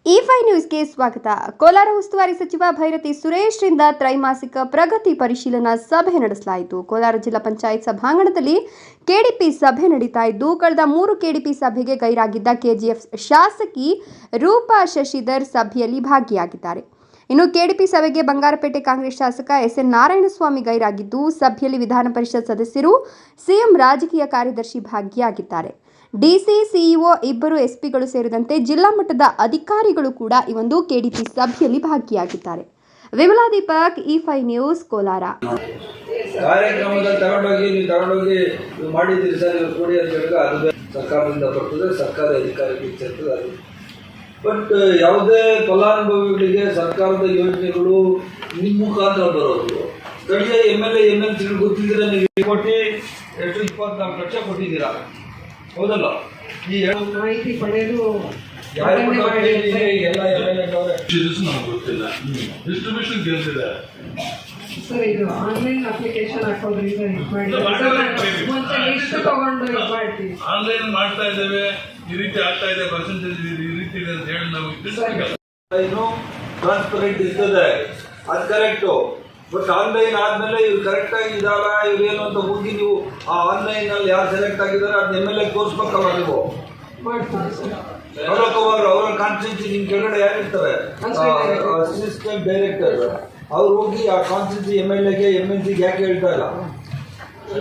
E5 ನ್ಯೂಸ್ಗೆ ಸ್ವಾಗತ. ಕೋಲಾರ ಉಸ್ತುವಾರಿ ಸಚಿವ ಭೈರತಿ ಸುರೇಶ್ರಿಂದ ತ್ರೈಮಾಸಿಕ ಪ್ರಗತಿ ಪರಿಶೀಲನಾ ಸಭೆ ನಡೆಸಲಾಯಿತು. ಕೋಲಾರ ಜಿಲ್ಲಾ ಪಂಚಾಯತ್ ಸಭಾಂಗಣದಲ್ಲಿ ಕೆಡಿಪಿ ಸಭೆ ನಡೀತಾ ಇದ್ದು, ಕಳೆದ 3 ಕೆಡಿಪಿ ಸಭೆಗೆ ಗೈರಾಗಿದ್ದ ಕೆಜಿಎಫ್ ಶಾಸಕಿ ರೂಪಾ ಶಶಿಧರ್ ಸಭೆಯಲ್ಲಿ ಭಾಗಿಯಾಗಿದ್ದಾರೆ. ಇನ್ನು ಕೆಡಿಪಿ ಸಭೆಗೆ ಬಂಗಾರಪೇಟೆ ಕಾಂಗ್ರೆಸ್ ಶಾಸಕ ಎಸ್ಎನ್ ನಾರಾಯಣಸ್ವಾಮಿ ಗೈರಾಗಿದ್ದು, ಸಭೆಯಲ್ಲಿ ವಿಧಾನ ಪರಿಷತ್ ಸದಸ್ಯರು, ಸಿಎಂ ರಾಜಕೀಯ ಕಾರ್ಯದರ್ಶಿ ಭಾಗಿಯಾಗಿದ್ದಾರೆ. ಡಿಸಿ, ಸಿಇಒ, ಇಬ್ಬರು ಎಸ್ಪಿಗಳು ಸೇರಿದಂತೆ ಜಿಲ್ಲಾ ಮಟ್ಟದ ಅಧಿಕಾರಿಗಳು ಕೂಡ ಈ ಒಂದು ಕೆಡಿಪಿ ಸಭೆಯಲ್ಲಿ ಭಾಗಿಯಾಗಿದ್ದಾರೆ. Vimala Deepak, E5 news, Kolar. ಕಾರ್ಯಕ್ರಮದಲ್ಲಿ ತಗೊಂಡೋಗಿ ಮಾಡಿದ್ದೀರಿ ಸರ್, ಇವ್ರು ಕೊಡಿ ಅಂತ ಹೇಳಿದ್ರೆ ಅದು ಸರ್ಕಾರದಿಂದ ಬರ್ತದೆ, ಸರ್ಕಾರಿ ಅಧಿಕಾರಿಗಳಿಗೆ ಸೇರ್ತದೆ ಅದು. ಬಟ್ ಯಾವುದೇ ಫಲಾನುಭವಿಗಳಿಗೆ ಸರ್ಕಾರದ ಯೋಜನೆಗಳು ನಿಮ್ಮ ಮುಖಾಂತರ ಬರೋದು. ಸ್ಥಳೀಯ MLA MLCಗಳು ಗೊತ್ತಿದ್ರೆ ನೀವು ಕೋಟಿ ಎಷ್ಟು 24 ಲಕ್ಷ ಕೊಟ್ಟಿದ್ದೀರಾ, ಹೌದಲ್ಲ? ಈ ಮಾಹಿತಿ ಪಡೆಯಲು ಗೊತ್ತಿಲ್ಲ. ಡಿಸ್ಟ್ರಿಬ್ಯೂಷನ್ ಗೆಲ್ತಿದೆ ಸರ್. ಇದು ಆನ್ಲೈನ್ ಅಪ್ಲಿಕೇಶನ್ ಹಾಕೋದ್ರಿಂದ ಆನ್ಲೈನ್ ಮಾಡ್ತಾ ಇದ್ದೇವೆ, ಈ ರೀತಿ ಆಗ್ತಾ ಇದೆ, ಪರ್ಸೆಂಟೇಜ್ ಈ ರೀತಿ ಇದೆ ಅಂತ ಹೇಳಿ ನಾವು ಟ್ರಾನ್ಸ್ಪರೆಂಟ್ ಇರ್ತದೆ, ಅದು ಕರೆಕ್ಟು. ಬಟ್ ಆನ್ಲೈನ್ ಆದ್ಮೇಲೆ ಇವ್ರು ಕರೆಕ್ಟ್ ಆಗಿ ಇದಾರ ಇವ್ರೇನು ಅಂತ ಹೋಗಿ ನೀವು ಆ ಆನ್ಲೈನ್ ನಲ್ಲಿ ಯಾರು ಸೆಲೆಕ್ಟ್ ಆಗಿದ್ದಾರೆ ಅದನ್ನ MLA ತೋರಿಸ್ಬೇಕಲ್ಲ ನೀವು. ಅವರ ಕಾನ್ಸ್ಟಿಟ್ಯೂನ್ಸಿ ನಿಮ್ ಕೆಳಗಡೆ ಯಾರಿರ್ತಾರೆ, ಅಸಿಸ್ಟೆಂಟ್ ಡೈರೆಕ್ಟರ್, ಅವ್ರು ಹೋಗಿ ಆ ಕಾನ್ಸ್ಟಿಟ್ಯೂನ್ಸಿ MLAಗೆ MLCಗೆ ಯಾಕೆ ಹೇಳ್ತಾ ಇಲ್ಲ?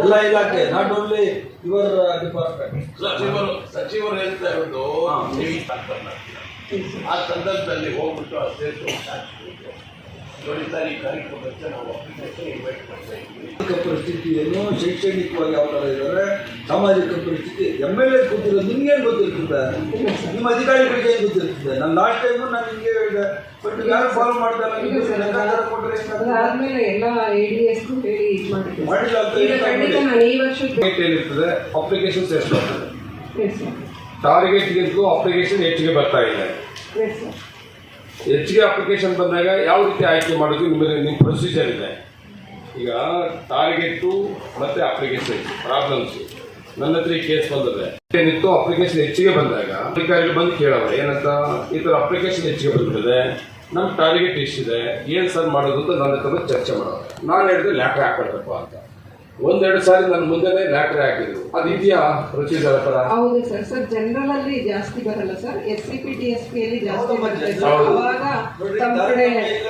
ಎಲ್ಲ ಇಲಾಖೆ, ನಾಟ್ ಓನ್ಲಿ ಯುವರ್ ಡಿಪಾರ್ಟ್ಮೆಂಟ್. ಸಚಿವರು ಹೇಳ್ತಾ ಇರೋದು ಆ ಸಂದರ್ಭದಲ್ಲಿ ಹೋಗ್ಬಿಟ್ಟು ಅಷ್ಟೇ ನೋಡಿ ಸರ್, ಈ ಕಾರ್ಯಕ್ರಮಕ್ಕೆ ನಾವು ಅಪ್ಲಿಕೇಶನ್ ಇನ್ವೈಟ್ ಮಾಡ್ತಾ ಇದ್ದೀವಿ. ಪರಿಸ್ಥಿತಿಯನ್ನು ಶೈಕ್ಷಣಿಕವಾಗಿ ಯಾವ ಥರ ಇದ್ದಾರೆ, ಸಾಮಾಜಿಕ ಪರಿಸ್ಥಿತಿ MLA ಗೊತ್ತಿರೋದು ನಿಮ್ಗೇನು ಗೊತ್ತಿರ್ತದೆ, ನಿಮ್ಮ ಅಧಿಕಾರಿಗಳಿಗೆ ಏನು ಗೊತ್ತಿರ್ತದೆ? ನಾನು ಲಾಸ್ಟ್ ಟೈಮು ನಾನು ನಿಮಗೆ ಹೇಳಿದೆ, ಬಟ್ ಯಾರು ಫಾಲೋ ಮಾಡ್ತಾ ಇಲ್ಲ. ಕೊಟ್ಟರೆ ಮಾಡಿಲ್ಲ ಅಂತ ಏನಿರ್ತದೆ, ಅಪ್ಲಿಕೇಶನ್ಸ್ ಎಷ್ಟು ಬರ್ತದೆ, ಟಾರ್ಗೆಟ್ಗಿಂತಲೂ ಅಪ್ಲಿಕೇಶನ್ ಹೆಚ್ಚಿಗೆ ಬರ್ತಾ ಇದೆ. ಹೆಚ್ಚಿಗೆ ಅಪ್ಲಿಕೇಶನ್ ಬಂದಾಗ ಯಾವ ರೀತಿ ಆಯ್ಕೆ ಮಾಡೋದು ನಿಮ್ಮ ಪ್ರೊಸೀಜರ್ ಇದೆ. ಈಗ ಟಾರ್ಗೆಟು ಮತ್ತು ಅಪ್ಲಿಕೇಶನ್ ಪ್ರಾಬ್ಲಮ್ಸ್ ನನ್ನ ಹತ್ರ ಈ ಕೇಸ್ ಬಂದಿದೆ. ಏನಿತ್ತು, ಅಪ್ಲಿಕೇಶನ್ ಹೆಚ್ಚಿಗೆ ಬಂದಾಗ ಅಧಿಕಾರಿಗಳು ಬಂದು ಕೇಳೋರು ಏನಂತ, ಈ ಥರ ಅಪ್ಲಿಕೇಶನ್ ಹೆಚ್ಚಿಗೆ ಬಂದಿದೆ, ನಮ್ಮ ಟಾರ್ಗೆಟ್ ಎಷ್ಟಿದೆ, ಏನು ಸರ್ ಮಾಡೋದು ಅಂತ ನನ್ನ ಹತ್ರ ಚರ್ಚೆ ಮಾಡೋರು. ನಾನು ಹೇಳಿದ್ರೆ ಲ್ಯಾಟ್ರ್ ಹಾಕೊಳ್ತಪ್ಪ ಅಂತ. 1-2 ಸಾರಿ ನನ್ನ ಮುಂದೆನೇ ಲ್ಯಾಟ್ರ್ ಹಾಕಿದ್ರು. ಅದು ಇದೆಯಾ ಪ್ರೊಸೀಜರ್ ಥರ? ಹೌದು ಸರ್. ಸರ್ ಜನರಲ್ ಅಲ್ಲಿ ಜಾಸ್ತಿ ಬರಲ್ಲ ಸರ್, SCP TSP ಅಲ್ಲಿ ಜಾಸ್ತಿ ಬರ್ತದೆ. ಅವಾಗ ತಮ್ಮ ಕಡೆ ಇಲ್ಲ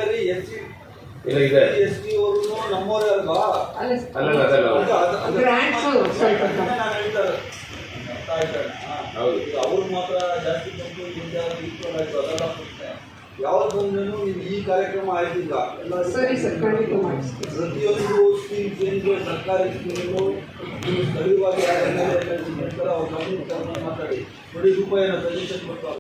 ಇದೆ ನಮ್ಮವರೇ ಅಲ್ವಾ? ಅಲ್ಲ ಗ್ರಾಂಟ್ಸ್ ಸ್ವಲ್ಪ ಹೌದು, ಅವ್ರಿಗೆ ಮಾತ್ರ ಜಾಸ್ತಿ ಬಂದು ಅದೆಲ್ಲ ಯಾವ್ದು ಬಂದ್ರೂ ಈ ಕಾರ್ಯಕ್ರಮ ಆಯ್ತಿಲ್ಲ. ಸರಿ ಸರ್, ಖಂಡಿತ ಮಾಡಿಸ್ತೀವಿ. ಪ್ರತಿಯೊಂದು ಸ್ಕೀಮ್ ಏನಿದೆ, ಸರ್ಕಾರಿ ಸ್ಕೀಮು ಸ್ಥಳೀಯವಾಗಿ ಅವ್ರ ಮಾತಾಡಿ ನೋಡಿ ರೂಪಾಯಿನ ಸಜೆಷನ್ ಕೊಟ್ಟು